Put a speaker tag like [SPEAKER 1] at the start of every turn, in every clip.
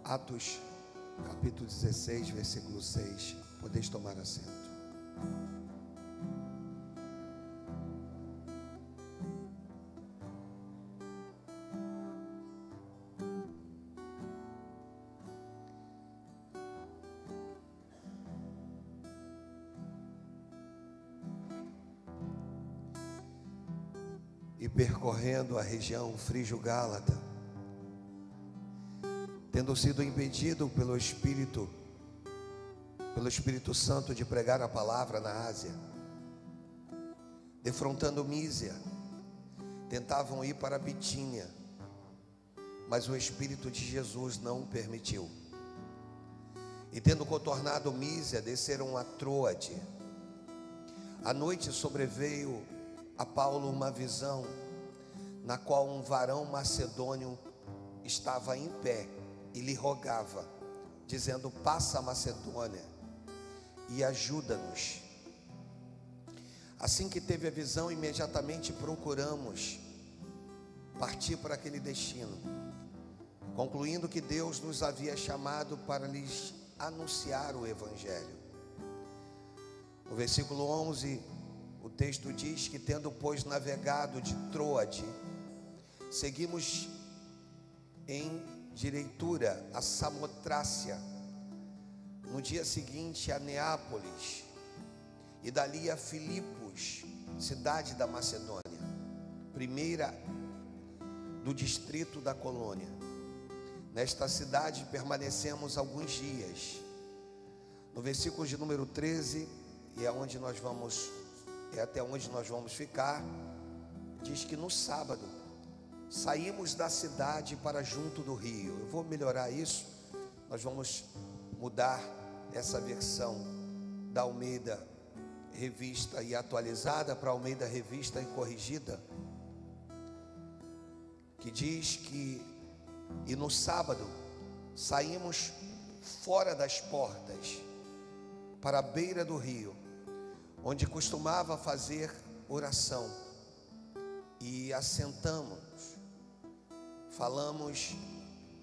[SPEAKER 1] Atos, capítulo 16, versículo 6. Podeis tomar assento. E percorrendo a região frígio-gálata, tendo sido impedido pelo Espírito Santo de pregar a palavra na Ásia, defrontando Mísia, tentavam ir para Bitínia, mas o Espírito de Jesus não o permitiu. E tendo contornado Mísia, desceram a Troade. À noite sobreveio a Paulo uma visão, na qual um varão macedônio estava em pé e lhe rogava, dizendo: passa a Macedônia e ajuda-nos. Assim que teve a visão, imediatamente procuramos partir para aquele destino, concluindo que Deus nos havia chamado para lhes anunciar o Evangelho. No versículo 11, o texto diz que, tendo pois navegado de Troade, seguimos em direitura a Samotrácia, no dia seguinte a Neápolis, e dali a Filipos, cidade da Macedônia, primeira do distrito da colônia. Nesta cidade permanecemos alguns dias. No versículo de número 13, e é até onde nós vamos ficar, diz que no sábado saímos da cidade para junto do rio. Eu vou melhorar isso, nós vamos mudar essa versão da Almeida Revista e Atualizada para Almeida Revista e Corrigida, que diz que, e no sábado saímos fora das portas, para a beira do rio, onde costumava fazer oração, e assentamos, falamos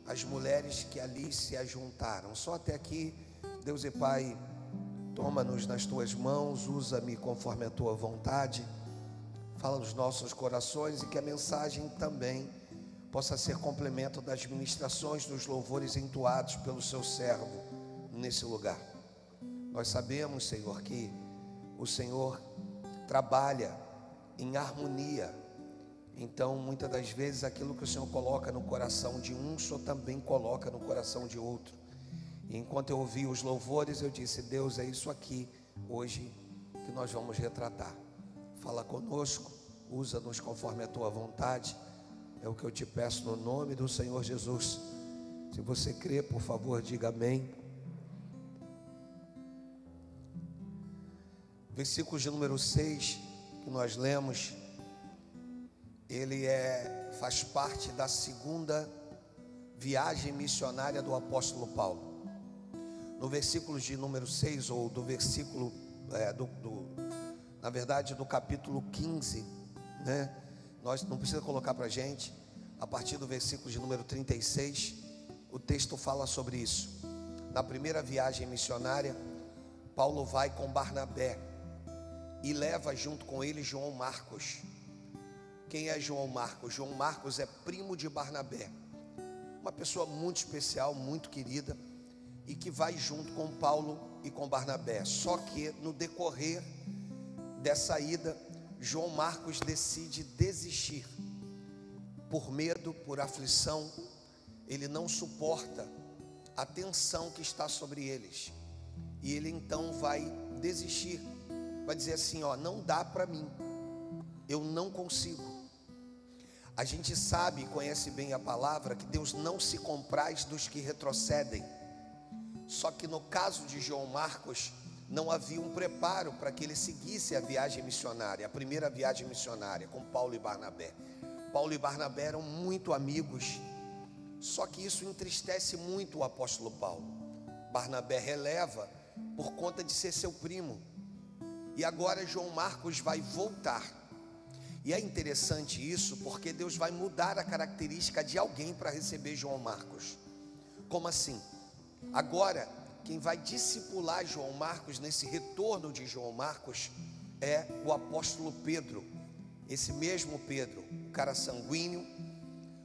[SPEAKER 1] às mulheres que ali se ajuntaram. Só até aqui. Deus e Pai, toma-nos nas tuas mãos, usa-me conforme a tua vontade, fala nos nossos corações, e que a mensagem também possa ser complemento das ministrações, dos louvores entoados pelo seu servo nesse lugar. Nós sabemos, Senhor, que o Senhor trabalha em harmonia. Então, muitas das vezes, aquilo que o Senhor coloca no coração de um, o Senhor também coloca no coração de outro. E enquanto eu ouvi os louvores, eu disse: Deus, é isso aqui hoje que nós vamos retratar. Fala conosco, usa-nos conforme a tua vontade. É o que eu te peço no nome do Senhor Jesus. Se você crê, por favor, diga amém. Versículo de número 6 que nós lemos, ele faz parte da segunda viagem missionária do apóstolo Paulo. No versículo de número 6, ou do versículo, na verdade do capítulo 15, né? Nós não precisa colocar para a gente, a partir do versículo de número 36, o texto fala sobre isso. Na primeira viagem missionária, Paulo vai com Barnabé e leva junto com ele João Marcos. Quem é João Marcos? João Marcos é primo de Barnabé, uma pessoa muito especial, muito querida, e que vai junto com Paulo e com Barnabé. Só que no decorrer dessa ida, João Marcos decide desistir, por medo, por aflição. Ele não suporta a tensão que está sobre eles, e ele então vai desistir, vai dizer assim: ó, não dá para mim, eu não consigo. A gente sabe e conhece bem a palavra que Deus não se compraz dos que retrocedem. Só que no caso de João Marcos, não havia um preparo para que ele seguisse a viagem missionária, a primeira viagem missionária com Paulo e Barnabé. Paulo e Barnabé eram muito amigos, só que isso entristece muito o apóstolo Paulo. Barnabé releva por conta de ser seu primo, e agora João Marcos vai voltar. E é interessante isso, porque Deus vai mudar a característica de alguém para receber João Marcos. Como assim? Agora, quem vai discipular João Marcos nesse retorno de João Marcos é o apóstolo Pedro. Esse mesmo Pedro, o cara sanguíneo,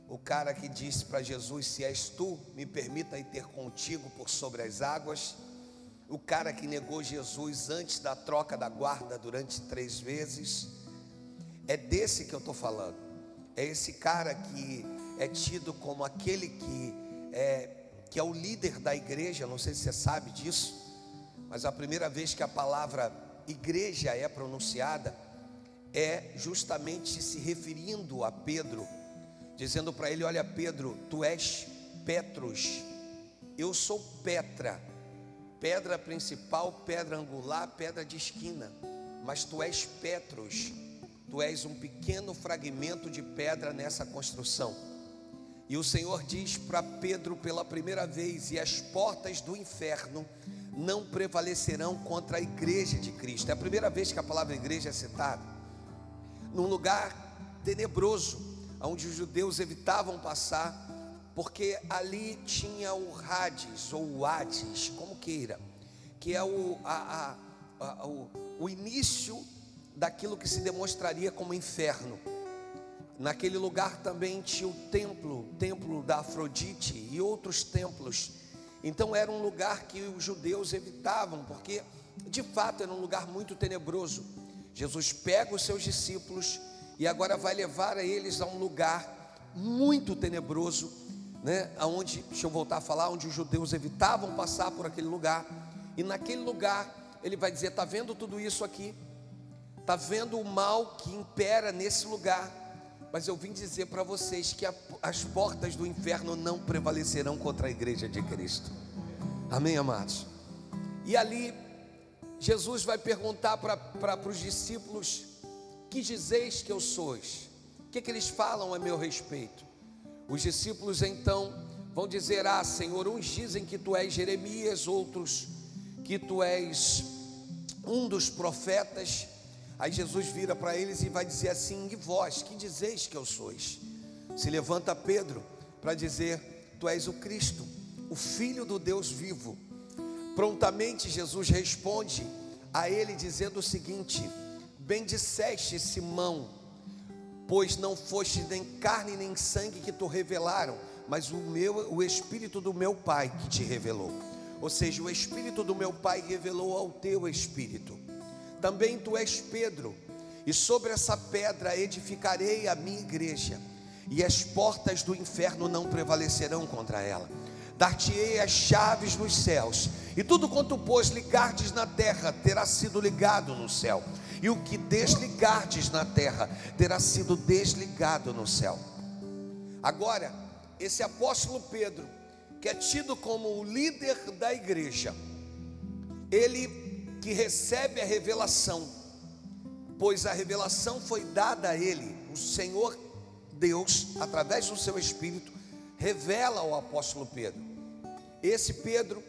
[SPEAKER 1] o cara que disse para Jesus: se és tu, me permita ir ter contigo por sobre as águas. O cara que negou Jesus antes da troca da guarda durante 3 vezes. É desse que eu estou falando. É esse cara que é tido como aquele que é o líder da igreja. Não sei se você sabe disso, mas a primeira vez que a palavra igreja é pronunciada é justamente se referindo a Pedro, dizendo para ele: olha Pedro, tu és Petros, eu sou Petra, pedra principal, pedra angular, pedra de esquina, mas tu és Petros, tu és um pequeno fragmento de pedra nessa construção. E o Senhor diz para Pedro pela primeira vez: e as portas do inferno não prevalecerão contra a igreja de Cristo. É a primeira vez que a palavra igreja é citada. Num lugar tenebroso, onde os judeus evitavam passar, porque ali tinha o Hades, ou o Hades, como queira, que é o início daquilo que se demonstraria como inferno. Naquele lugar também tinha o templo da Afrodite e outros templos. Então era um lugar que os judeus evitavam, porque de fato era um lugar muito tenebroso. Jesus pega os seus discípulos e agora vai levar a eles a um lugar muito tenebroso, né? Onde, deixa eu voltar a falar, onde os judeus evitavam passar por aquele lugar. E naquele lugar ele vai dizer: está vendo tudo isso aqui? Está vendo o mal que impera nesse lugar? Mas eu vim dizer para vocês que as portas do inferno não prevalecerão contra a igreja de Cristo. Amém, amados? E ali Jesus vai perguntar para os discípulos: que dizeis que eu sois? O que eles falam a meu respeito? Os discípulos então vão dizer: ah, Senhor, uns dizem que tu és Jeremias, outros que tu és um dos profetas. Aí Jesus vira para eles e vai dizer assim: e vós, que dizeis que eu sois? Se levanta Pedro para dizer: tu és o Cristo, o Filho do Deus vivo. Prontamente Jesus responde a ele dizendo o seguinte: bem disseste, Simão, pois não foste nem carne nem sangue que te revelaram, mas o Espírito do meu Pai que te revelou. Ou seja, o Espírito do meu Pai revelou ao teu Espírito. Também tu és Pedro, e sobre essa pedra edificarei a minha igreja, e as portas do inferno não prevalecerão contra ela. Dar-te-ei as chaves nos céus, e tudo quanto pôs ligardes na terra terá sido ligado no céu, e o que desligardes na terra terá sido desligado no céu. Agora, esse apóstolo Pedro, que é tido como o líder da igreja, ele que recebe a revelação, pois a revelação foi dada a ele, o Senhor Deus, através do seu Espírito, revela ao apóstolo Pedro. Esse Pedro,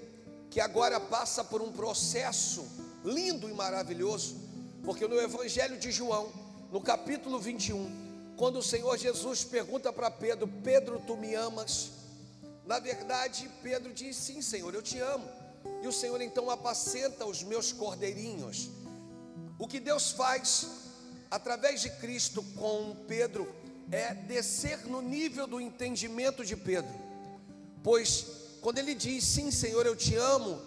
[SPEAKER 1] que agora passa por um processo lindo e maravilhoso, porque no Evangelho de João, no capítulo 21, quando o Senhor Jesus pergunta para Pedro: Pedro, tu me amas? Na verdade, Pedro diz: sim, Senhor, eu te amo. E o Senhor então apacenta os meus cordeirinhos. O que Deus faz através de Cristo com Pedro é descer no nível do entendimento de Pedro. Pois quando ele diz: sim, Senhor, eu te amo,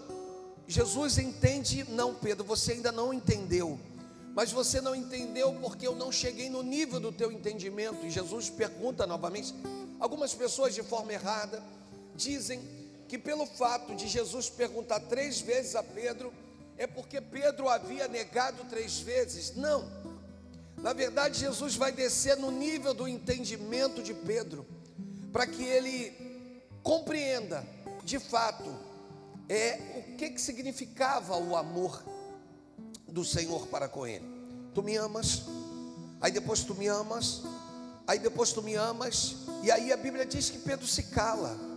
[SPEAKER 1] Jesus entende: não, Pedro, você ainda não entendeu. Mas você não entendeu porque eu não cheguei no nível do teu entendimento. E Jesus pergunta novamente. Algumas pessoas, de forma errada, dizem que pelo fato de Jesus perguntar 3 vezes a Pedro, é porque Pedro havia negado 3 vezes. Não, na verdade Jesus vai descer no nível do entendimento de Pedro, para que ele compreenda de fato o que significava o amor do Senhor para com ele. Tu me amas, aí depois tu me amas, aí depois tu me amas, e aí a Bíblia diz que Pedro se cala.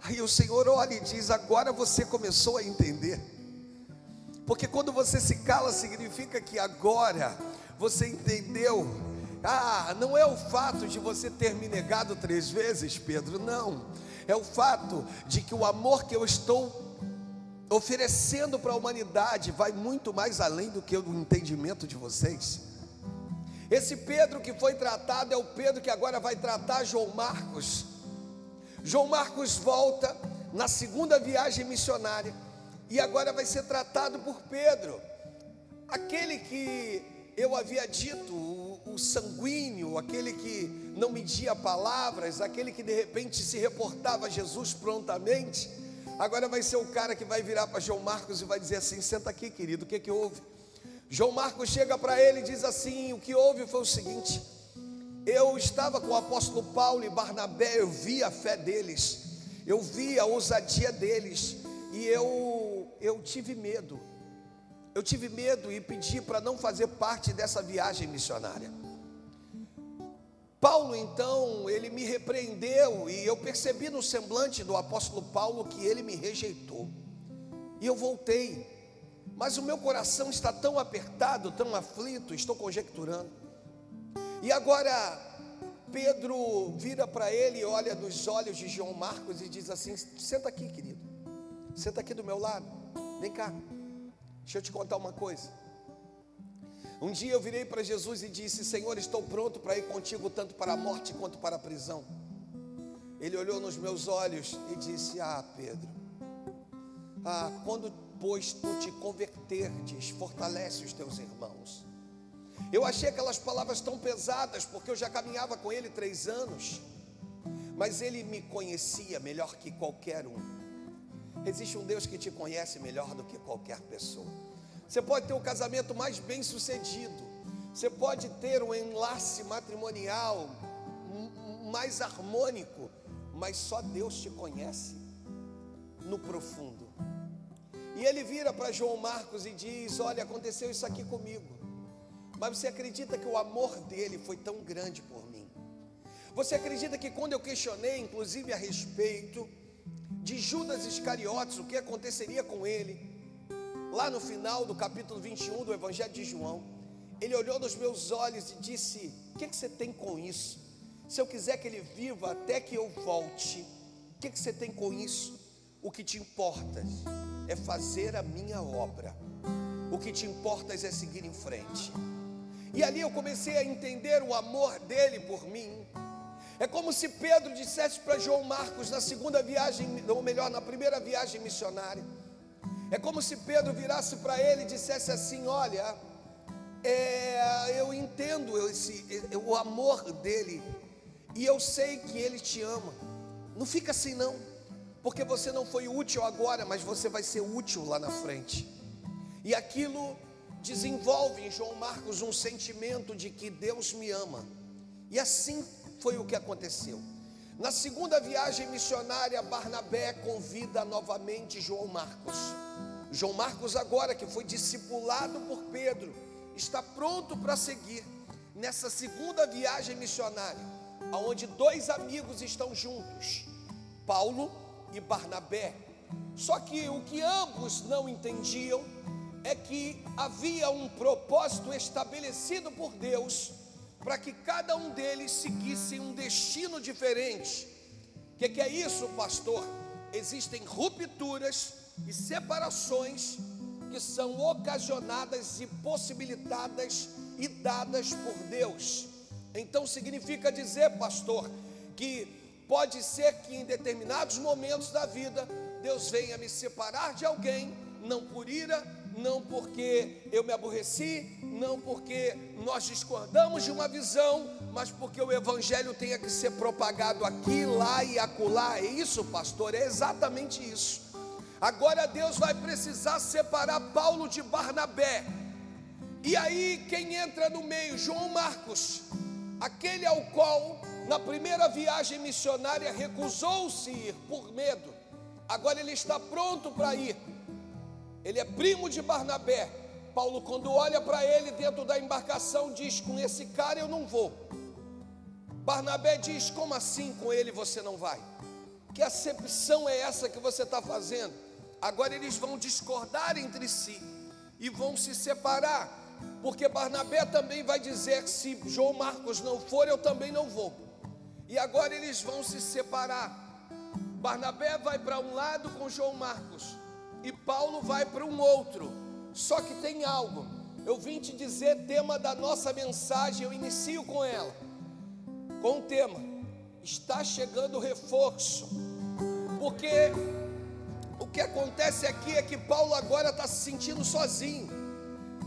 [SPEAKER 1] Aí o Senhor olha e diz: agora você começou a entender. Porque quando você se cala, significa que agora você entendeu. Ah, não é o fato de você ter me negado 3 vezes, Pedro, não. é o fato de que o amor que eu estou oferecendo para a humanidade vai muito mais além do que o entendimento de vocês. Esse Pedro que foi tratado é o Pedro que agora vai tratar João Marcos. João Marcos volta na segunda viagem missionária e agora vai ser tratado por Pedro, aquele que eu havia dito, o sanguíneo, aquele que não media palavras, aquele que de repente se reportava a Jesus prontamente. Agora vai ser o cara que vai virar para João Marcos e vai dizer assim: senta aqui, querido, o que houve? João Marcos chega para ele e diz assim: o que houve foi o seguinte, eu estava com o apóstolo Paulo e Barnabé, eu vi a fé deles, eu vi a ousadia deles, e eu tive medo e pedi para não fazer parte dessa viagem missionária. Paulo então, ele me repreendeu, e eu percebi no semblante do apóstolo Paulo que ele me rejeitou, e eu voltei, mas o meu coração está tão apertado, tão aflito, estou conjecturando. E agora Pedro vira para ele, olha nos olhos de João Marcos e diz assim: senta aqui, querido, senta aqui do meu lado, vem cá, deixa eu te contar uma coisa. Um dia eu virei para Jesus e disse: Senhor, estou pronto para ir contigo tanto para a morte quanto para a prisão. Ele olhou nos meus olhos e disse: Pedro, quando pois tu te converterdes, fortalece os teus irmãos. Eu achei aquelas palavras tão pesadas, porque eu já caminhava com ele 3 anos, mas ele me conhecia melhor que qualquer um. Existe um Deus que te conhece melhor do que qualquer pessoa. Você pode ter o casamento mais bem sucedido, você pode ter um enlace matrimonial mais harmônico, mas só Deus te conhece no profundo. E ele vira para João Marcos e diz: olha, aconteceu isso aqui comigo, mas você acredita que o amor dele foi tão grande por mim? Você acredita que quando eu questionei, inclusive a respeito de Judas Iscariotes, o que aconteceria com ele, lá no final do capítulo 21 do Evangelho de João, ele olhou nos meus olhos e disse: o que você tem com isso? Se eu quiser que ele viva até que eu volte, o que você tem com isso? O que te importa é fazer a minha obra, o que te importa é seguir em frente. E ali eu comecei a entender o amor dele por mim. É como se Pedro dissesse para João Marcos na segunda viagem, ou melhor, na primeira viagem missionária. É como se Pedro virasse para ele e dissesse assim: olha, eu entendo o amor dele, e eu sei que ele te ama. Não fica assim não, porque você não foi útil agora, mas você vai ser útil lá na frente. E aquilo desenvolve em João Marcos um sentimento de que Deus me ama. E assim foi o que aconteceu. Na segunda viagem missionária, Barnabé convida novamente João Marcos. João Marcos, agora que foi discipulado por Pedro, está pronto para seguir nessa segunda viagem missionária, onde 2 amigos estão juntos, Paulo e Barnabé. Só que o que ambos não entendiam é que havia um propósito estabelecido por Deus para que cada um deles seguisse um destino diferente. O que é isso, pastor? Existem rupturas e separações que são ocasionadas e possibilitadas e dadas por Deus. Então significa dizer, pastor, que pode ser que em determinados momentos da vida Deus venha me separar de alguém, não por ira, não porque eu me aborreci, não porque nós discordamos de uma visão, mas porque o evangelho tenha que ser propagado aqui, lá e acolá. É isso, pastor? É exatamente isso. Agora Deus vai precisar separar Paulo de Barnabé. E aí quem entra no meio? João Marcos, aquele ao qual na primeira viagem missionária recusou-se ir por medo. Agora ele está pronto para ir. Ele é primo de Barnabé. Paulo, quando olha para ele dentro da embarcação, diz: com esse cara eu não vou. Barnabé diz: como assim com ele você não vai? Que acepção é essa que você está fazendo? Agora eles vão discordar entre si e vão se separar, porque Barnabé também vai dizer: se João Marcos não for, eu também não vou. E agora eles vão se separar. Barnabé vai para um lado com João Marcos e Paulo vai para um outro. Só que tem algo, eu vim te dizer, tema da nossa mensagem, eu inicio com ela, com o tema: está chegando o reforço. Porque o que acontece aqui é que Paulo agora está se sentindo sozinho.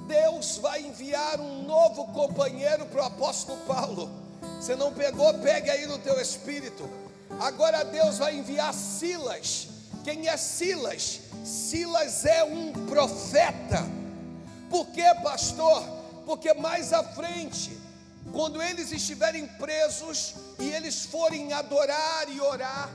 [SPEAKER 1] Deus vai enviar um novo companheiro para o apóstolo Paulo. Você não pegou? Pegue aí no teu espírito. Agora Deus vai enviar Silas. Quem é Silas? Silas é um profeta. Por quê, pastor? Porque mais à frente, quando eles estiverem presos e eles forem adorar e orar,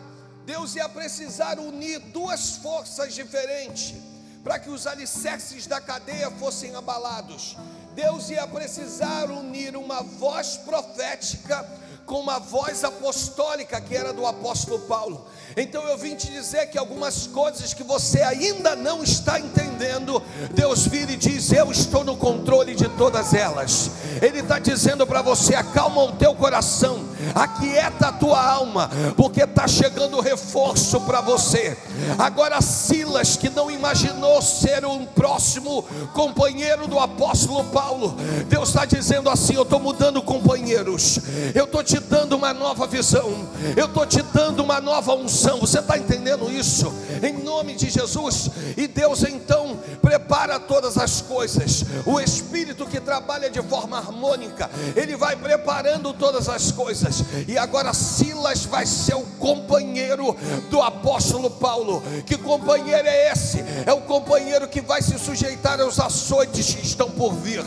[SPEAKER 1] Deus ia precisar unir duas forças diferentes para que os alicerces da cadeia fossem abalados. Deus ia precisar unir uma voz profética com uma voz apostólica, que era do apóstolo Paulo. Então eu vim te dizer que algumas coisas que você ainda não está entendendo, Deus vira e diz: eu estou no controle de todas elas. Ele está dizendo para você: acalma o teu coração, aquieta a tua alma, porque está chegando reforço para você. Agora Silas, que não imaginou ser um próximo companheiro do apóstolo Paulo, Deus está dizendo assim: eu estou mudando companheiros, eu estou te dando uma nova visão, eu estou te dando uma nova unção. Você está entendendo isso? Em nome de Jesus. E Deus então prepara todas as coisas. O Espírito que trabalha de forma harmônica, ele vai preparando todas as coisas. E agora Silas vai ser o companheiro do apóstolo Paulo. Que companheiro é esse? É o companheiro que vai se sujeitar aos açoites que estão por vir.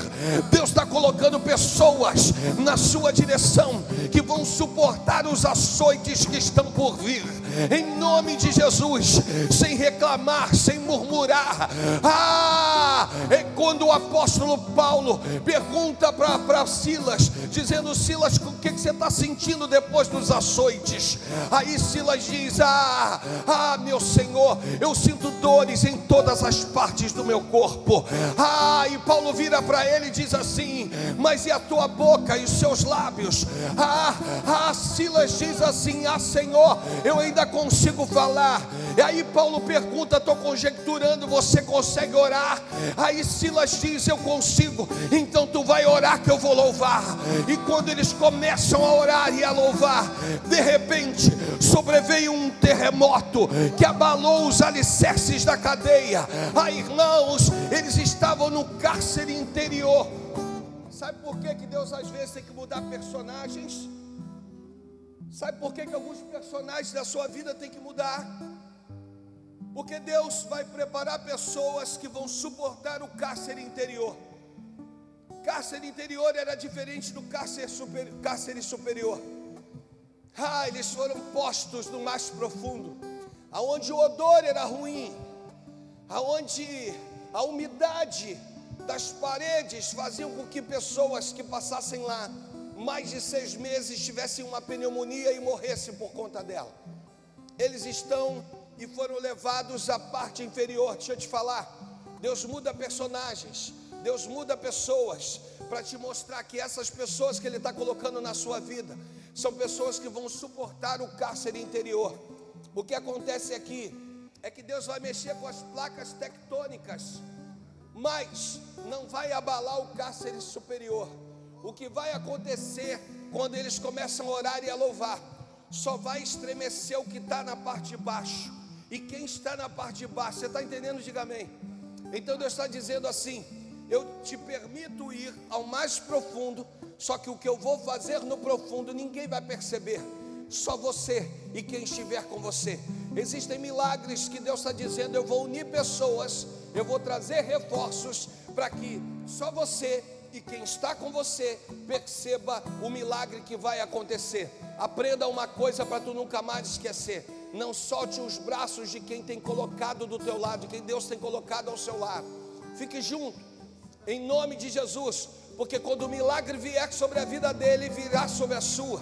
[SPEAKER 1] Deus está colocando pessoas na sua direção que vão suportar os açoites que estão por vir, em nome de Jesus, sem reclamar, sem murmurar. É quando o apóstolo Paulo pergunta para Silas, dizendo: Silas, o que você está sentindo depois dos açoites? Aí Silas diz: meu Senhor, eu sinto dores em todas as partes do meu corpo. E Paulo vira para ele e diz assim: mas e a tua boca e os seus lábios? Silas diz assim: Senhor, eu ainda consigo falar. E aí Paulo pergunta: estou conjecturando, você consegue orar? Aí Silas diz: eu consigo. Então tu vai orar que eu vou louvar. E quando eles começam a orar e a louvar, de repente sobreveio um terremoto que abalou os alicerces da cadeia. Irmãos, eles estavam no cárcere interior. Sabe por que Deus às vezes tem que mudar personagens? Sabe por que alguns personagens da sua vida tem que mudar? Porque Deus vai preparar pessoas que vão suportar o cárcere interior. Cárcere interior era diferente do cárcere superior. Eles foram postos no mais profundo, aonde o odor era ruim, aonde a umidade das paredes faziam com que pessoas que passassem lá mais de 6 meses tivessem uma pneumonia e morressem por conta dela. Eles estão e foram levados à parte inferior. Deixa eu te falar, Deus muda personagens, Deus muda pessoas, para te mostrar que essas pessoas que Ele está colocando na sua vida são pessoas que vão suportar o cárcere interior. O que acontece aqui é que Deus vai mexer com as placas tectônicas, mas não vai abalar o cárcere superior. O que vai acontecer quando eles começam a orar e a louvar, só vai estremecer o que está na parte de baixo. E quem está na parte de baixo, você está entendendo? Diga amém. Então Deus está dizendo assim: eu te permito ir ao mais profundo, só que o que eu vou fazer no profundo ninguém vai perceber, só você e quem estiver com você. Existem milagres que Deus está dizendo: eu vou unir pessoas, eu vou trazer reforços, para que só você e quem está com você perceba o milagre que vai acontecer. Aprenda uma coisa para tu nunca mais esquecer: não solte os braços de quem tem colocado do teu lado, de quem Deus tem colocado ao seu lado. Fique junto, em nome de Jesus, porque quando o milagre vier sobre a vida dele, virá sobre a sua.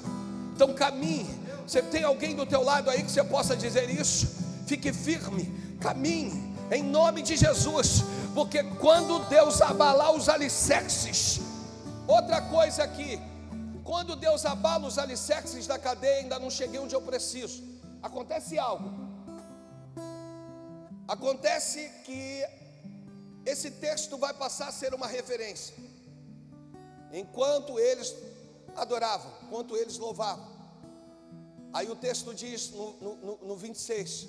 [SPEAKER 1] Então caminhe. Você tem alguém do teu lado aí que você possa dizer isso? Fique firme, caminhe, em nome de Jesus, porque quando Deus abalar os alicerces, outra coisa aqui, quando Deus abala os alicerces da cadeia, ainda não cheguei onde eu preciso. acontece algo. Acontece que esse texto vai passar a ser uma referência. Enquanto eles adoravam, enquanto eles louvavam. Aí o texto diz no 26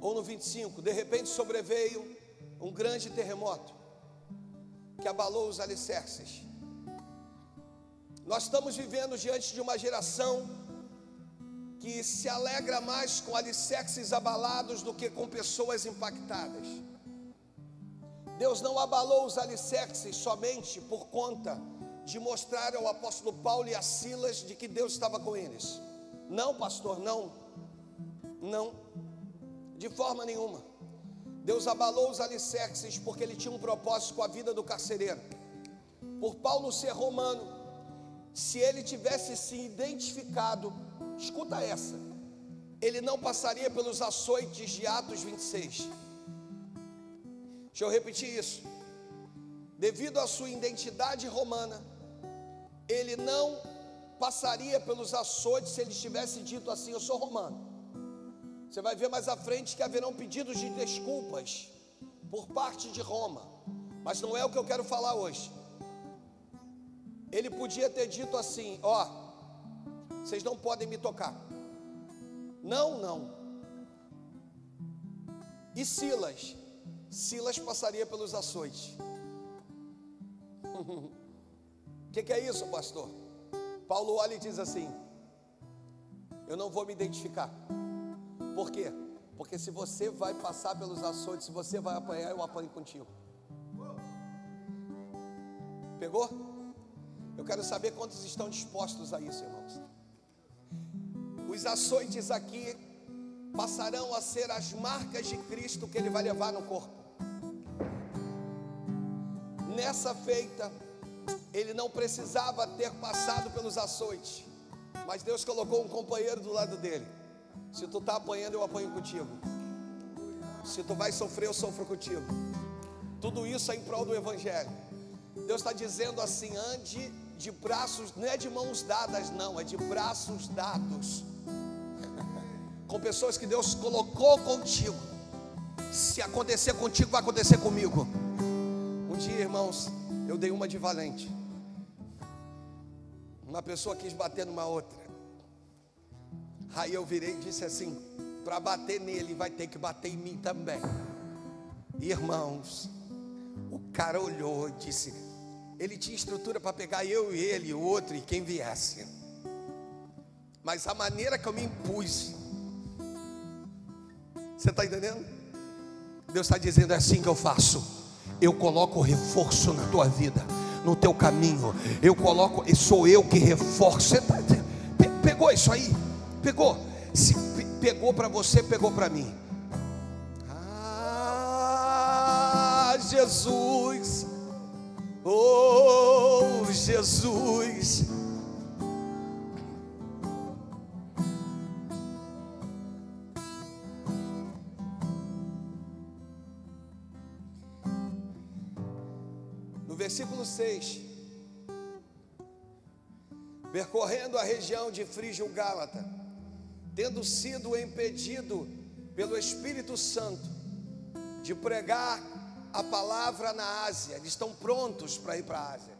[SPEAKER 1] ou no 25: de repente sobreveio um grande terremoto que abalou os alicerces. Nós estamos vivendo diante de uma geração que se alegra mais com alicerces abalados do que com pessoas impactadas. Deus não abalou os alicerces somente por conta de mostrar ao apóstolo Paulo e a Silas de que Deus estava com eles. Não, pastor, não, de forma nenhuma. Deus abalou os alicerces porque Ele tinha um propósito com a vida do carcereiro. Por Paulo ser romano, se ele tivesse se identificado, escuta essa, ele não passaria pelos açoites de Atos 26. Deixa eu repetir isso. Devido à sua identidade romana, ele não passaria pelos açoites se ele tivesse dito assim: eu sou romano. Você vai ver mais à frente que haverão pedidos de desculpas por parte de Roma, mas não é o que eu quero falar hoje. Ele podia ter dito assim: ó, vocês não podem me tocar. Não. E Silas passaria pelos açoites. O que é isso, pastor? Paulo olha e diz assim: eu não vou me identificar. Por quê? Porque se você vai passar pelos açoites, se você vai apanhar, eu apanho contigo. Pegou? Eu quero saber quantos estão dispostos a isso, irmãos. Os açoites aqui passarão a ser as marcas de Cristo que Ele vai levar no corpo. Nessa feita, ele não precisava ter passado pelos açoites, mas Deus colocou um companheiro do lado dele. Se tu está apanhando, eu apanho contigo. Se tu vai sofrer, eu sofro contigo. Tudo isso é em prol do Evangelho. Deus está dizendo assim: ande de braços, não é de mãos dadas, não, é de braços dados com pessoas que Deus colocou contigo. Se acontecer contigo, vai acontecer comigo. Um dia, irmãos, eu dei uma de valente. Uma pessoa quis bater numa outra. Aí eu virei e disse assim: para bater nele, vai ter que bater em mim também. Irmãos, o cara olhou e disse, ele tinha estrutura para pegar eu e ele, o outro e quem viesse. Mas a maneira que eu me impus, você está entendendo? Deus está dizendo: é assim que eu faço. Eu coloco reforço na tua vida, no teu caminho. Eu coloco, sou eu que reforço. Você pegou isso aí? Pegou? Se pegou para você, pegou para mim. Ah, Jesus. Oh, Jesus. No versículo 6, percorrendo a região de Frígio-Gálata, tendo sido impedido pelo Espírito Santo de pregar a palavra na Ásia, eles estão prontos para ir para a Ásia.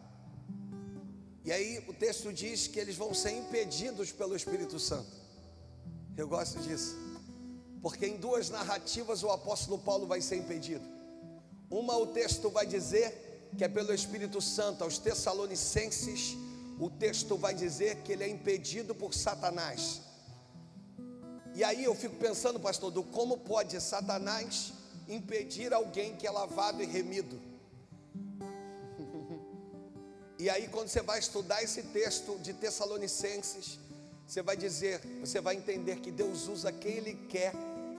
[SPEAKER 1] E aí o texto diz que eles vão ser impedidos pelo Espírito Santo. Eu gosto disso, porque em duas narrativas o apóstolo Paulo vai ser impedido. Uma, o texto vai dizer que é pelo Espírito Santo. Aos Tessalonicenses, o texto vai dizer que ele é impedido por Satanás. E aí eu fico pensando, pastor, do como pode Satanás impedir alguém que é lavado e remido? E aí quando você vai estudar esse texto de Tessalonicenses, você vai dizer, você vai entender que Deus usa quem Ele quer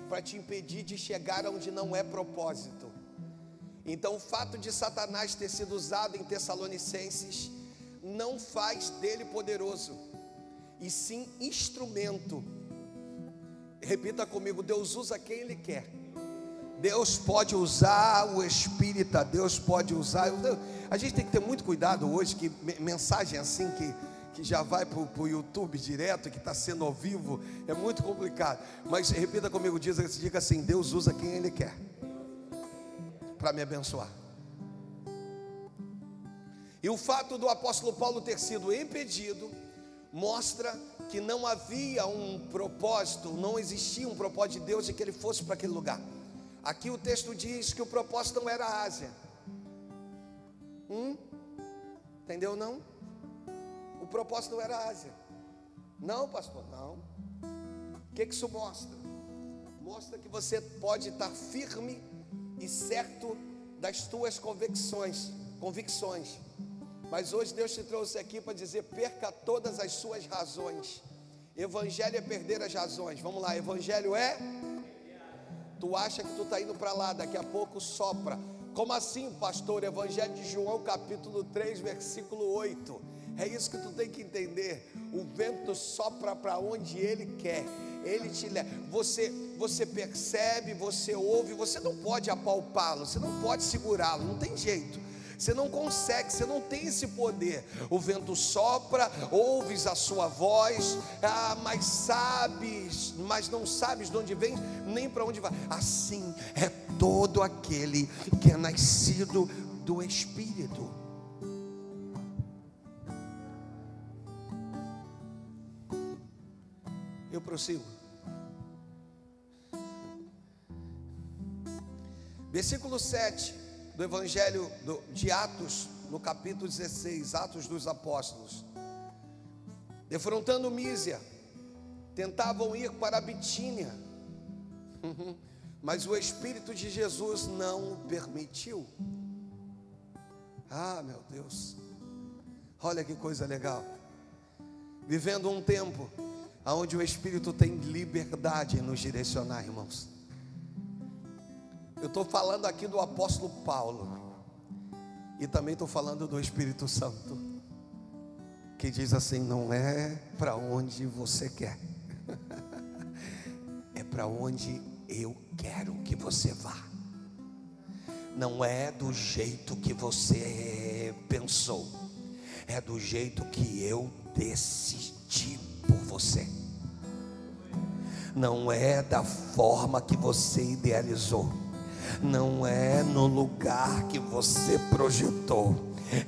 [SPEAKER 1] para te impedir de chegar onde não é propósito. Então o fato de Satanás ter sido usado em Tessalonicenses não faz dele poderoso, e sim instrumento. Repita comigo: Deus usa quem Ele quer. Deus pode usar o espírita, Deus pode usar. A gente tem que ter muito cuidado hoje, que mensagem assim que já vai para o YouTube direto, que está sendo ao vivo, é muito complicado. Mas repita comigo, diga assim: Deus usa quem Ele quer para me abençoar. E o fato do apóstolo Paulo ter sido impedido mostra que não havia um propósito, não existia um propósito de Deus de que ele fosse para aquele lugar. Aqui o texto diz que o propósito não era a Ásia. Entendeu não? O propósito não era a Ásia. Não, pastor, não. O que isso mostra? Mostra que você pode estar firme e certo das tuas convicções. Mas hoje Deus te trouxe aqui para dizer: perca todas as suas razões. Evangelho é perder as razões. Vamos lá, evangelho é? Tu acha que tu está indo para lá, daqui a pouco sopra. Como assim, pastor? Evangelho de João capítulo 3, versículo 8. É isso que tu tem que entender. O vento sopra para onde ele quer. Ele te leva. Você percebe, você ouve. Você não pode apalpá-lo, você não pode segurá-lo, não tem jeito. Você não consegue, você não tem esse poder. O vento sopra, ouves a sua voz, mas não sabes de onde vem, nem para onde vai. Assim é todo aquele que é nascido do Espírito. Eu prossigo. Versículo 7 do Evangelho de Atos, no capítulo 16, Atos dos Apóstolos. Defrontando Mísia, tentavam ir para a Bitínia, mas o Espírito de Jesus não o permitiu. Ah, meu Deus, olha que coisa legal. Vivendo um tempo onde o Espírito tem liberdade em nos direcionar, irmãos. Eu estou falando aqui do apóstolo Paulo, e também estou falando do Espírito Santo, que diz assim: não é para onde você quer, é para onde eu quero que você vá. Não é do jeito que você pensou, é do jeito que eu decidi por você. Não é da forma que você idealizou, não é no lugar que você projetou,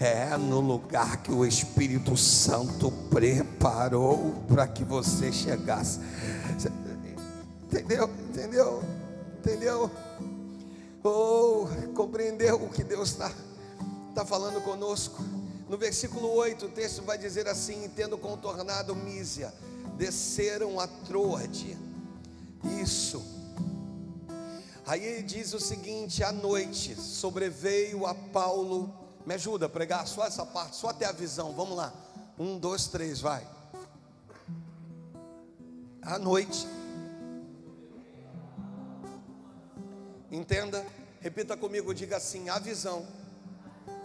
[SPEAKER 1] é no lugar que o Espírito Santo preparou para que você chegasse. Entendeu? Compreendeu o que Deus está falando conosco? No versículo 8 o texto vai dizer assim: tendo contornado Mísia, desceram a Troade. Isso. Aí ele diz o seguinte: à noite sobreveio a Paulo. Me ajuda a pregar só essa parte, só até a visão. Vamos lá, 1, 2, 3, vai. À noite. Entenda, repita comigo, diga assim: a visão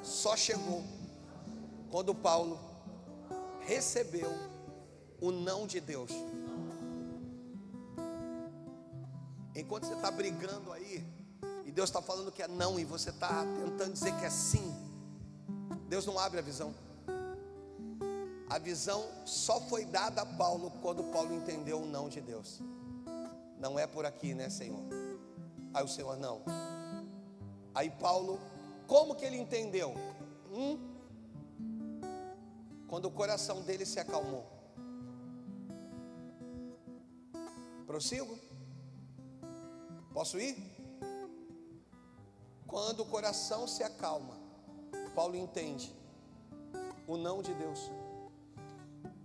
[SPEAKER 1] só chegou quando Paulo recebeu o não de Deus. Enquanto você está brigando aí, e Deus está falando que é não, e você está tentando dizer que é sim, Deus não abre a visão. A visão só foi dada a Paulo quando Paulo entendeu o não de Deus. Não é por aqui, né, Senhor? Aí o Senhor: não. Aí Paulo, como que ele entendeu? Quando o coração dele se acalmou. Prossigo? Posso ir? Quando o coração se acalma, Paulo entende o não de Deus.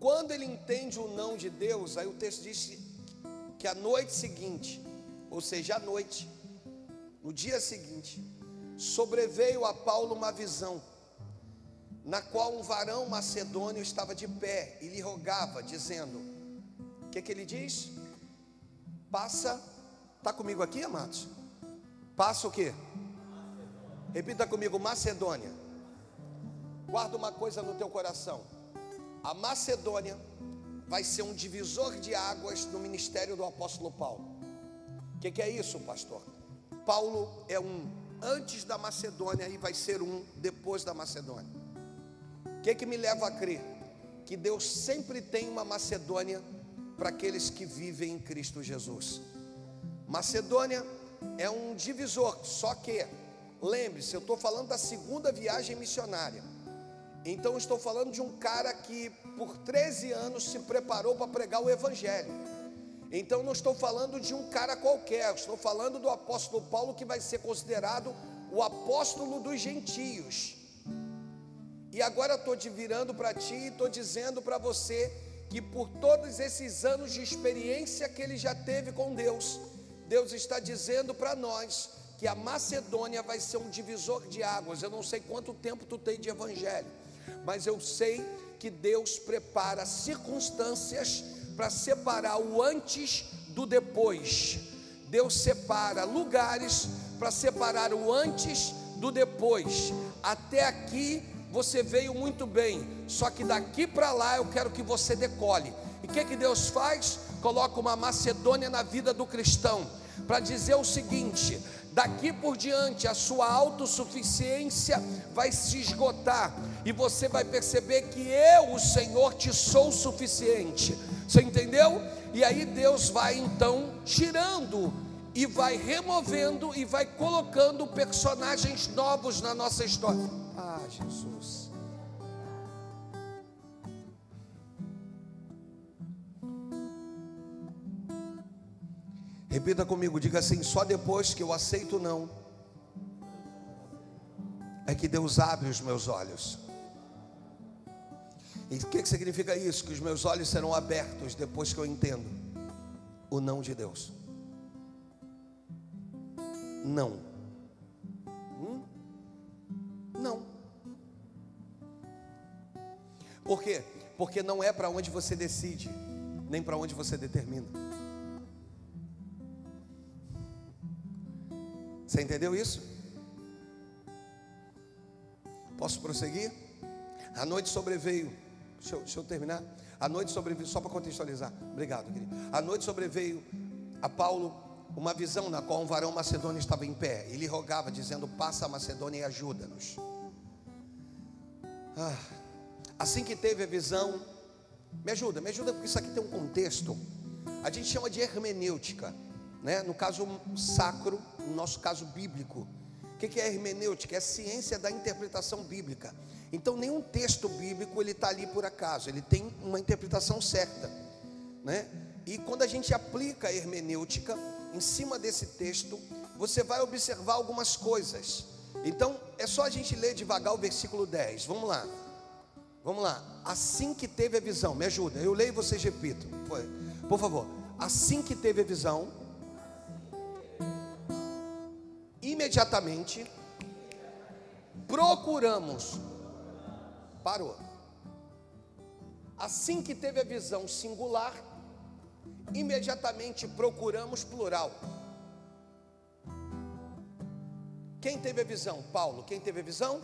[SPEAKER 1] Quando ele entende o não de Deus, aí o texto diz que a noite seguinte, ou seja, à noite, no dia seguinte, sobreveio a Paulo uma visão, na qual um varão macedônio estava de pé e lhe rogava, dizendo: o que ele diz? Passa. Está comigo aqui, amados? Passa o quê? Repita comigo: Macedônia. Guarda uma coisa no teu coração: a Macedônia vai ser um divisor de águas no ministério do apóstolo Paulo. O que é isso, pastor? Paulo é um antes da Macedônia e vai ser um depois da Macedônia. O que me leva a crer? que Deus sempre tem uma Macedônia para aqueles que vivem em Cristo Jesus. Macedônia é um divisor, só que, lembre-se, eu estou falando da segunda viagem missionária. Então eu estou falando de um cara que por 13 anos se preparou para pregar o Evangelho. Então não estou falando de um cara qualquer, estou falando do apóstolo Paulo, que vai ser considerado o apóstolo dos gentios. E agora estou te virando para ti e estou dizendo para você que por todos esses anos de experiência que ele já teve com Deus, Deus está dizendo para nós que a Macedônia vai ser um divisor de águas. Eu não sei quanto tempo tu tem de evangelho, mas eu sei que Deus prepara circunstâncias para separar o antes do depois. Deus separa lugares para separar o antes do depois. Até aqui você veio muito bem, só que daqui para lá eu quero que você decole. E o que Deus faz? Coloca uma Macedônia na vida do cristão, para dizer o seguinte: daqui por diante a sua autossuficiência vai se esgotar, e você vai perceber que eu, o Senhor, te sou suficiente. Você entendeu? E aí Deus vai então tirando, e vai removendo, e vai colocando personagens novos na nossa história. Ah, Jesus. Repita comigo, diga assim: só depois que eu aceito o não, é que Deus abre os meus olhos. E o que significa isso? Que os meus olhos serão abertos depois que eu entendo o não de Deus. Não. Não. Por quê? Porque não é para onde você decide, nem para onde você determina. Você entendeu isso? Posso prosseguir? A noite sobreveio. Deixa eu terminar. A noite sobreveio, só para contextualizar. Obrigado, querido. A noite sobreveio a Paulo uma visão na qual um varão macedônio estava em pé. Ele rogava, dizendo: passa a Macedônia e ajuda-nos. Assim que teve a visão, me ajuda, porque isso aqui tem um contexto. A gente chama de hermenêutica, né? No caso sacro, no nosso caso bíblico. O que é hermenêutica? É a ciência da interpretação bíblica. Então nenhum texto bíblico ele está ali por acaso, ele tem uma interpretação certa, né? E quando a gente aplica a hermenêutica em cima desse texto, você vai observar algumas coisas. Então é só a gente ler devagar o versículo 10. Vamos lá. Assim que teve a visão, me ajuda, eu leio e vocês repitam, por favor. Assim que teve a visão, imediatamente procuramos. Parou. Assim que teve a visão singular, imediatamente procuramos plural. Quem teve a visão? Paulo. Quem teve a visão?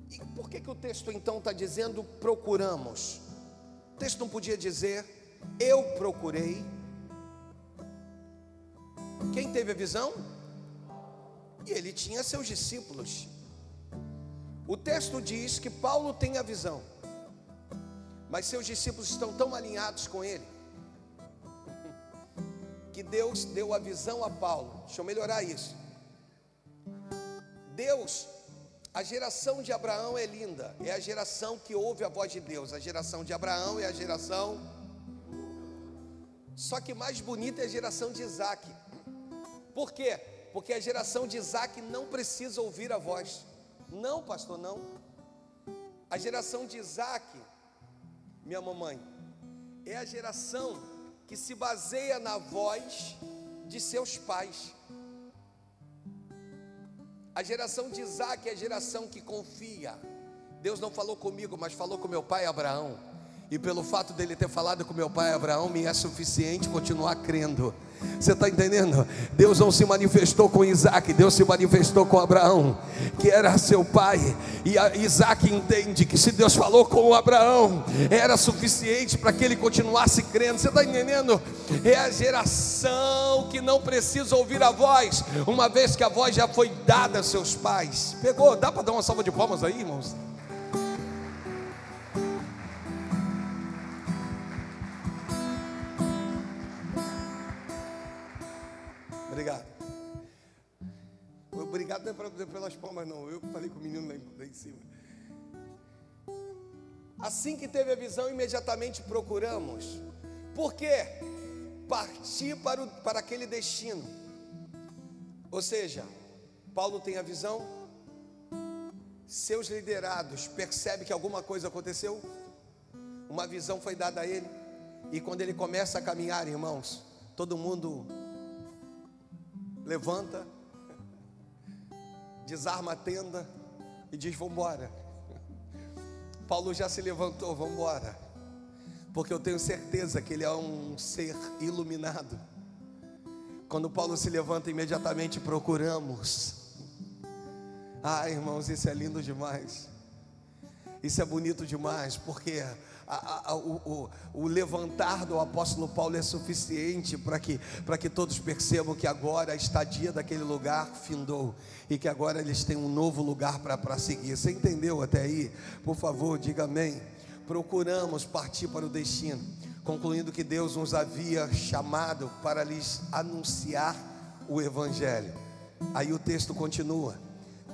[SPEAKER 1] E por que o texto então está dizendo procuramos? O texto não podia dizer eu procurei. Quem teve a visão? E ele tinha seus discípulos. O texto diz que Paulo tem a visão, mas seus discípulos estão tão alinhados com ele, que Deus deu a visão a Paulo. Deixa eu melhorar isso. Deus, a geração de Abraão é linda, é a geração que ouve a voz de Deus. A geração de Abraão é a geração, só que mais bonita é a geração de Isaac. Por quê? Porque a geração de Isaac não precisa ouvir a voz. Não, pastor, não. A geração de Isaac, minha mamãe, é a geração que se baseia na voz de seus pais. A geração de Isaac é a geração que confia. Deus não falou comigo, mas falou com meu pai Abraão. E pelo fato dele ter falado com meu pai Abraão, me é suficiente continuar crendo. Você está entendendo? Deus não se manifestou com Isaac, Deus se manifestou com Abraão, que era seu pai. E Isaac entende que se Deus falou com Abraão, era suficiente para que ele continuasse crendo. Você está entendendo? É a geração que não precisa ouvir a voz, uma vez que a voz já foi dada a seus pais. Pegou? Dá para dar uma salva de palmas aí, irmãos?
[SPEAKER 2] Obrigado não é pelas palmas não, eu falei com o menino lá em cima. Assim que teve a visão, imediatamente procuramos. Por quê? Partir para aquele destino. Ou seja, Paulo tem a visão, seus liderados percebem que alguma coisa aconteceu, uma visão foi dada a ele, e quando ele começa a caminhar, irmãos, todo mundo levanta, desarma a tenda e diz: vamos embora. Paulo já se levantou: vamos embora, porque eu tenho certeza que ele é um ser iluminado. Quando Paulo se levanta, imediatamente procuramos. Ah, irmãos, isso é lindo demais. Isso é bonito demais, porque o levantar do apóstolo Paulo é suficiente para que todos percebam que agora a estadia daquele lugar findou, e que agora eles têm um novo lugar para seguir. Você entendeu até aí? Por favor, diga amém. Procuramos partir para o destino, concluindo que Deus nos havia chamado para lhes anunciar o Evangelho. Aí o texto continua: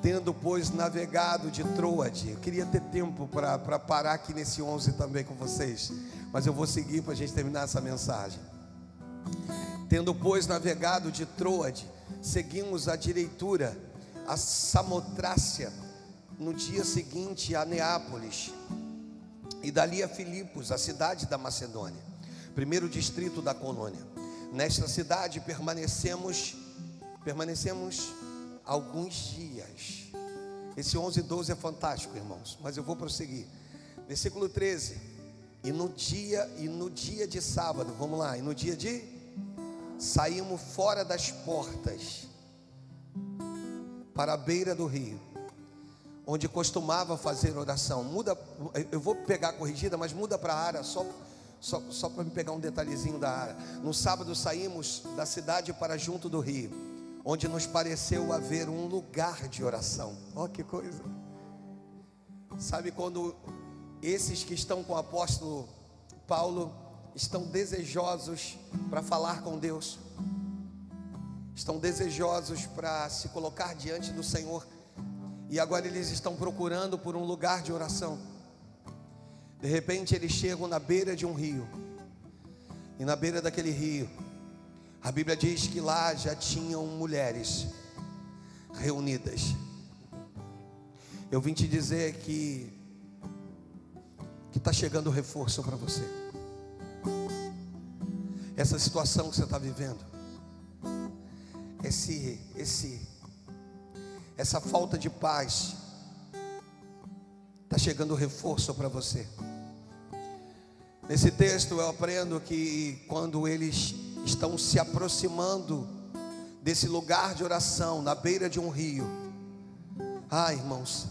[SPEAKER 2] tendo, pois, navegado de Troade. Eu queria ter tempo para parar aqui nesse 11 também com vocês, mas eu vou seguir para a gente terminar essa mensagem. Tendo, pois, navegado de Troade, seguimos a direitura a Samotrácia, no dia seguinte a Neápolis, e dali a Filipos, a cidade da Macedônia, primeiro distrito da colônia. Nesta cidade permanecemos alguns dias. Esse 11 e 12 é fantástico, irmãos, mas eu vou prosseguir. Versículo 13: e no dia de sábado, vamos lá, saímos fora das portas para a beira do rio, onde costumava fazer oração. Eu vou pegar a corrigida, mas muda para a área, só para me pegar um detalhezinho da área. No sábado saímos da cidade para junto do rio, onde nos pareceu haver um lugar de oração. Olha que coisa. Sabe quando esses que estão com o apóstolo Paulo estão desejosos para falar com Deus, estão desejosos para se colocar diante do Senhor, e agora eles estão procurando por um lugar de oração. De repente eles chegam na beira de um rio, e na beira daquele rio, a Bíblia diz que lá já tinham mulheres reunidas. Eu vim te dizer que está chegando reforço para você. Essa situação que você está vivendo, essa falta de paz, está chegando reforço para você. Nesse texto eu aprendo que quando eles estão se aproximando desse lugar de oração, na beira de um rio, irmãos,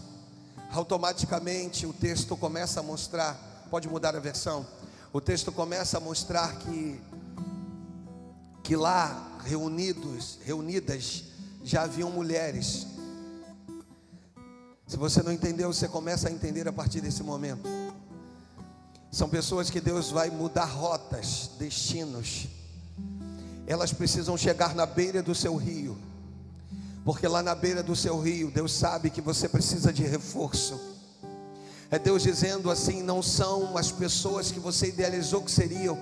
[SPEAKER 2] automaticamente o texto começa a mostrar, pode mudar a versão, o texto começa a mostrar que lá reunidas já haviam mulheres. Se você não entendeu, você começa a entender a partir desse momento. São pessoas que Deus vai mudar rotas, destinos. Elas precisam chegar na beira do seu rio, porque lá na beira do seu rio, Deus sabe que você precisa de reforço. É Deus dizendo assim: não são as pessoas que você idealizou que seriam,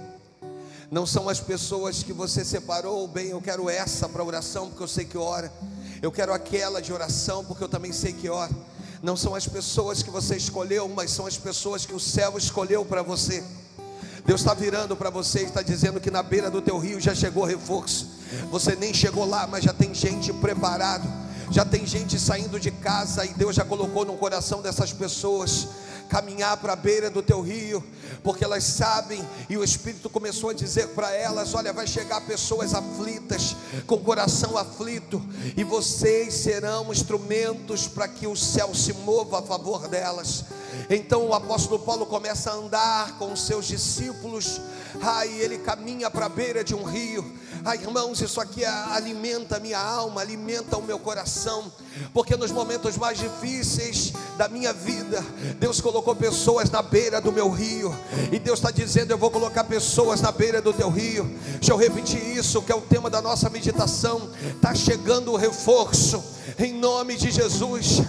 [SPEAKER 2] não são as pessoas que você separou, bem, eu quero essa para oração porque eu sei que ora, eu quero aquela de oração porque eu também sei que ora. Não são as pessoas que você escolheu, mas são as pessoas que o céu escolheu para você. Deus está virando para você e está dizendo que na beira do teu rio já chegou reforço. Você nem chegou lá, mas já tem gente preparado, já tem gente saindo de casa, e Deus já colocou no coração dessas pessoas caminhar para a beira do teu rio, porque elas sabem, e o Espírito começou a dizer para elas: olha, vai chegar pessoas aflitas, com coração aflito, e vocês serão instrumentos para que o céu se mova a favor delas. Então o apóstolo Paulo começa a andar com os seus discípulos, e ele caminha para a beira de um rio. Irmãos, isso aqui alimenta a minha alma, alimenta o meu coração, porque nos momentos mais difíceis da minha vida, Deus colocou pessoas na beira do meu rio, e Deus está dizendo: eu vou colocar pessoas na beira do teu rio. Deixa eu repetir isso, que é o tema da nossa meditação. Está chegando o reforço, em nome de Jesus.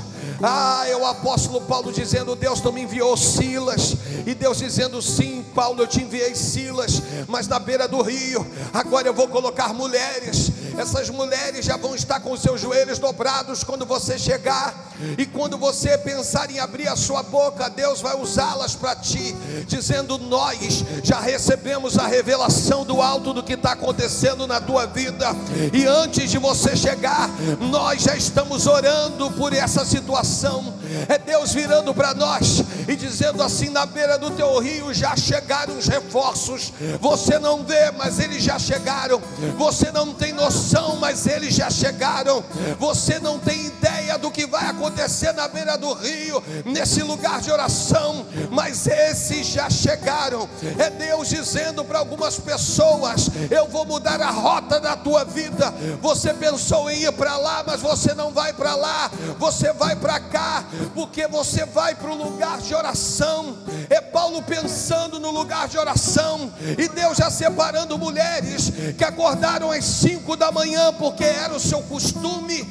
[SPEAKER 2] É o apóstolo Paulo dizendo: Deus não me enviou Silas, e Deus dizendo: sim, Paulo, eu te enviei Silas, mas na beira do rio, agora eu vou colocar mulheres. Essas mulheres já vão estar com os seus joelhos dobrados quando você chegar, e quando você pensar em abrir a sua boca, Deus vai usá-las para ti, dizendo: nós já recebemos a revelação do alto do que está acontecendo na tua vida, e antes de você chegar, nós já estamos orando por essa situação. É Deus virando para nós e dizendo assim: na beira do teu rio já chegaram os reforços. Você não vê, mas eles já chegaram. Você não tem noção, mas eles já chegaram. Você não tem ideia do que vai acontecer na beira do rio, nesse lugar de oração, mas esses já chegaram. É Deus dizendo para algumas pessoas: eu vou mudar a rota da tua vida. Você pensou em ir para lá, mas você não vai para lá, você vai para cá, porque você vai para o lugar de oração. É Paulo pensando no lugar de oração, e Deus já separando mulheres que acordaram às 5 da manhã, porque era o seu costume,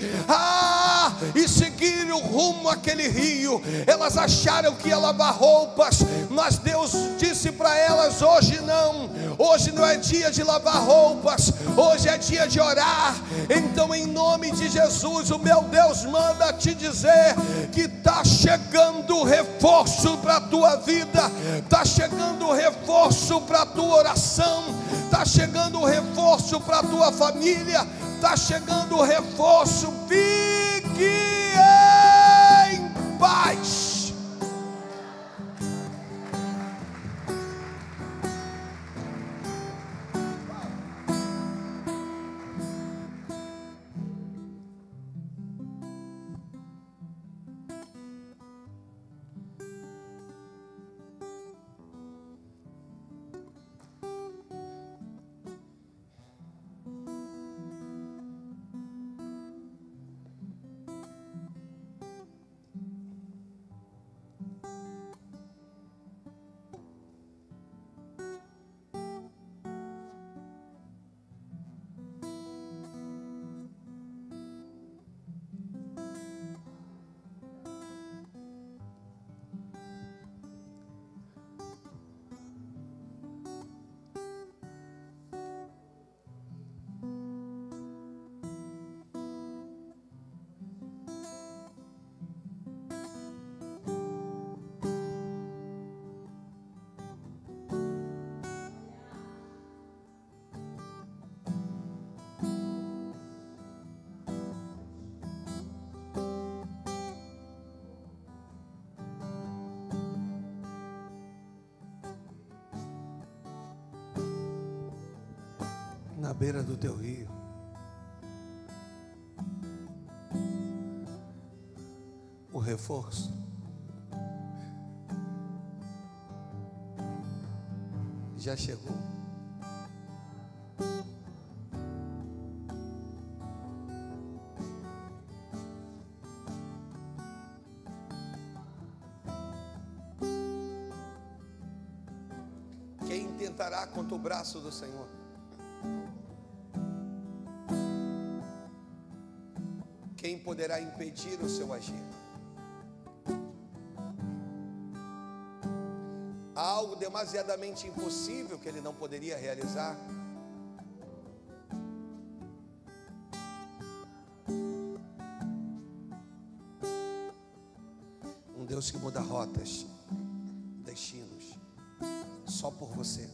[SPEAKER 2] e seguiram rumo àquele rio. Elas acharam que ia lavar roupas, mas Deus disse para elas: hoje não é dia de lavar roupas, hoje é dia de orar. Então, em nome de Jesus, o meu Deus manda te dizer que está chegando reforço para a tua vida, está chegando reforço para a tua oração, está chegando reforço para a tua família, está chegando reforço. Fique em paz. Na beira do teu rio, o reforço já chegou. Quem tentará contra o braço do Senhor? Quem poderá impedir o seu agir? Há algo demasiadamente impossível que ele não poderia realizar? Um Deus que muda rotas, destinos, só por você.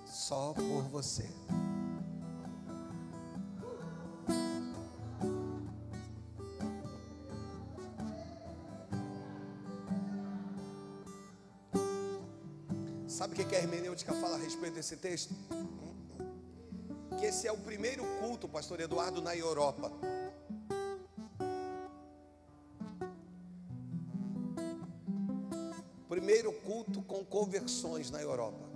[SPEAKER 2] Só por você. Sabe o que a hermenêutica fala a respeito desse texto? Que esse é o primeiro culto, pastor Eduardo, na Europa. Primeiro culto com conversões na Europa.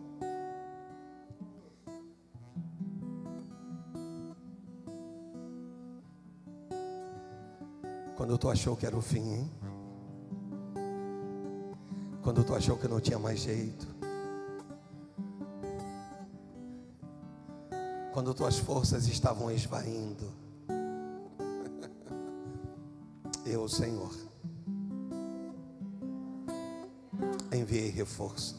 [SPEAKER 2] Quando tu achou que era o fim, hein? Quando tu achou que não tinha mais jeito. Quando tuas forças estavam esvaindo.
[SPEAKER 1] Eu, Senhor, enviei reforço.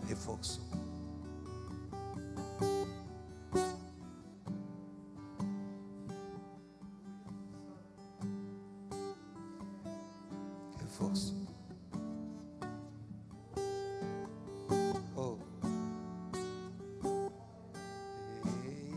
[SPEAKER 1] Reforço. Reforço. Oh. Ei.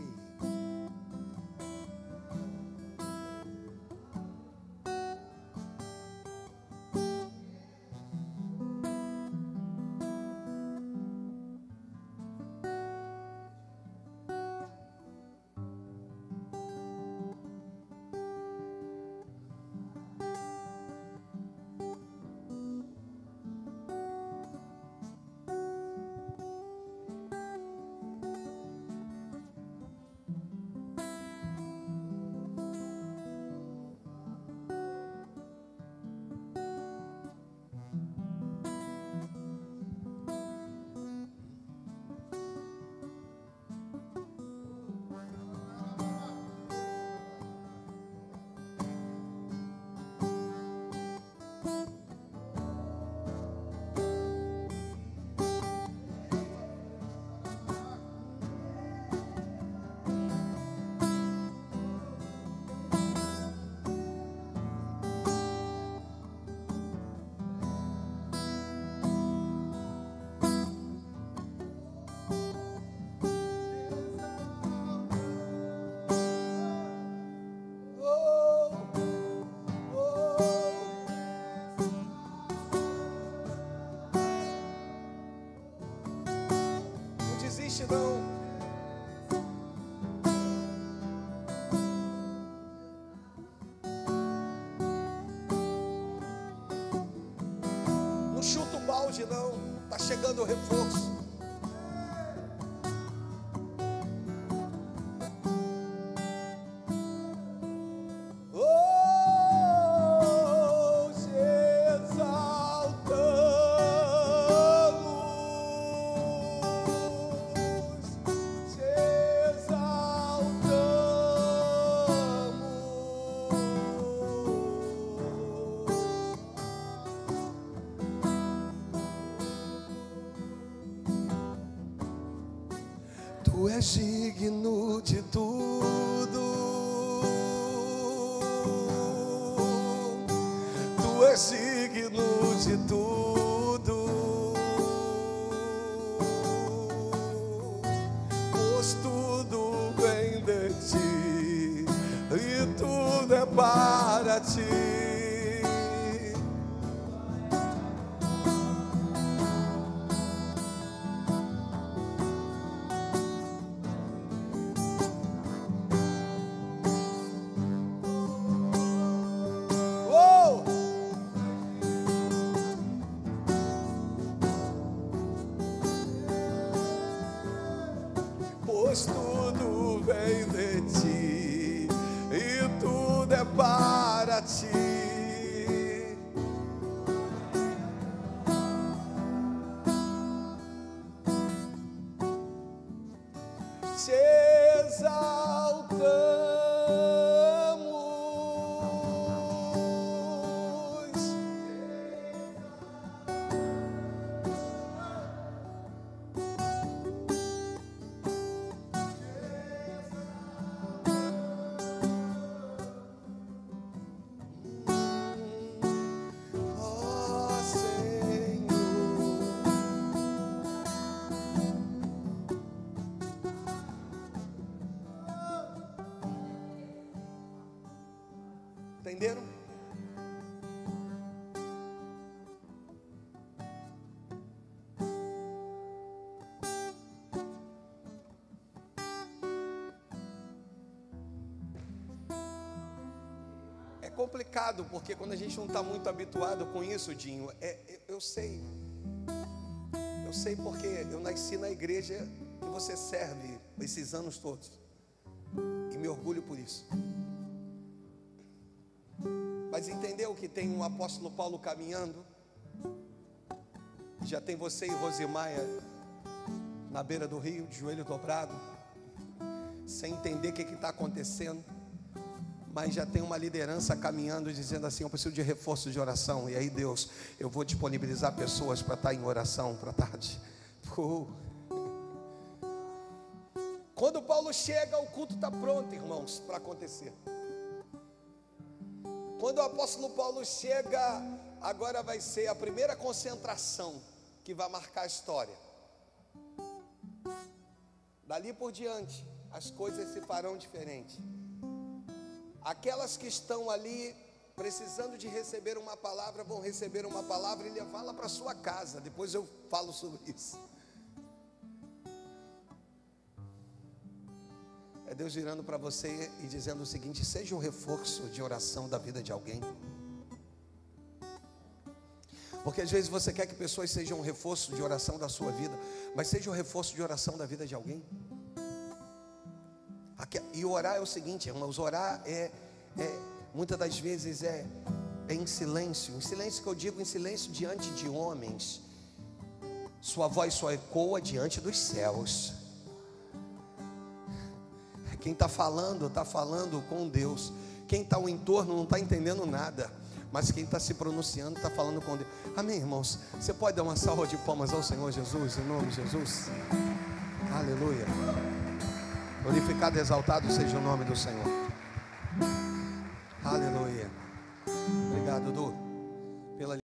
[SPEAKER 1] Não. Não chuta o balde, não. Está chegando o reforço. Tu és digno de tudo. Tu és digno de tudo. Pois tudo vem de ti e tudo é para ti. Pois tudo vem de ti e tudo é para ti. Te exaltamos. Entenderam? É complicado, porque quando a gente não está muito habituado com isso, Dinho, eu sei porque eu nasci na igreja que você serve esses anos todos, e me orgulho por isso. Mas entendeu que tem um apóstolo Paulo caminhando? Já tem você e Rosimaia na beira do rio, de joelho dobrado.
[SPEAKER 2] sem entender o que está acontecendo, mas já tem uma liderança caminhando, dizendo assim: eu preciso de reforço de oração. E aí, Deus, eu vou disponibilizar pessoas para estar em oração para tarde. Quando Paulo chega, o culto está pronto, irmãos, para acontecer. Quando o apóstolo Paulo chega, agora vai ser a primeira concentração que vai marcar a história. Dali por diante, as coisas se farão diferentes. Aquelas que estão ali precisando de receber uma palavra, vão receber uma palavra e levá-la para sua casa. Depois eu falo sobre isso. É Deus virando para você e dizendo o seguinte: seja um reforço de oração da vida de alguém. Porque às vezes você quer que pessoas sejam um reforço de oração da sua vida, mas seja um reforço de oração da vida de alguém. E orar é o seguinte, irmãos: orar muitas das vezes é em silêncio. Em silêncio que eu digo, em silêncio diante de homens. Sua voz só ecoa diante dos céus. Quem está falando com Deus. Quem está ao entorno não está entendendo nada, mas quem está se pronunciando está falando com Deus. Amém, irmãos? Você pode dar uma salva de palmas ao Senhor Jesus, em nome de Jesus. Aleluia. Glorificado e exaltado seja o nome do Senhor. Aleluia. Obrigado, Du, pela